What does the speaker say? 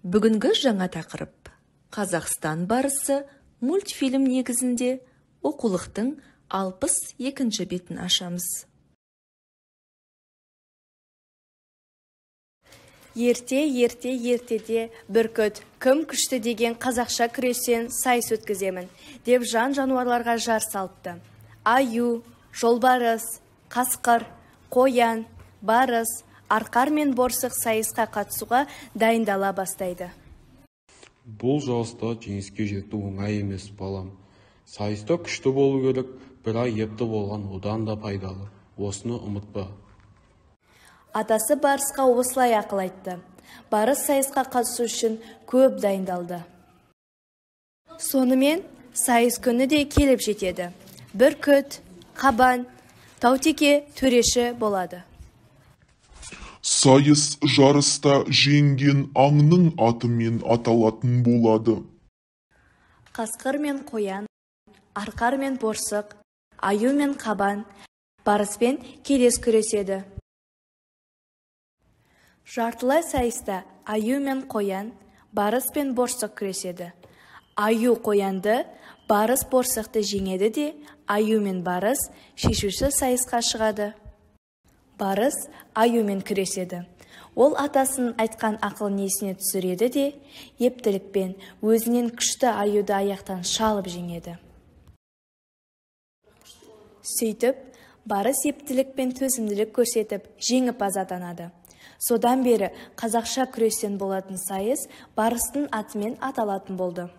Бүгінгі жаңа тақырып. Қазақстан барысы мультфильм негізінде оқулықтың 62-ші бетін ашамыз. Ертеде бүркіт кім күшті деген қазақша күрестен сайыс өткіземін деп жан-жануарларға жар салыпты. Аю, жолбарыс, қасқыр, қоян, барыс, арқар мен борсық сайысқа қатысуға дайындала бастайды. Бұл жарыста жеңіске жету оңай емес, балам. Сайыста күшті болу керек, бірақ епті болған одан да пайдалы. Осыны ұмытпа. Атасы барысқа осылай ақыл айтты. Барыс сайысқа қатысу үшін көп дайындалды. Сонымен сайыс күні де келіп жетеді. Бүркіт, қабан, таутеке төреші болады. Сайыс жарыста жеңген аңның атымен аталатын болады. Қасқыр мен қоян, арқар мен борсық, аю мен қабан, барыспен келес күреседі. Жартылай сайыста аю мен қоян, барыс пен борсық күреседі. Аю қоянды, барыс борсықты жеңеді де, аю мен барыс шешуші сайысқа шығады. Барыс аюмен күреседі. Ол атасын айтқан ақылын есіне түсіреді де, ептілікпен өзінен күшті аюды аяқтан шалып жеңеді. Сөйтіп, барыс ептілік төзімділік көрсетіп, жеңімпаз атанады. Содан бері қазақша күрестен болатын сайыс барыстың атымен аталатын болды.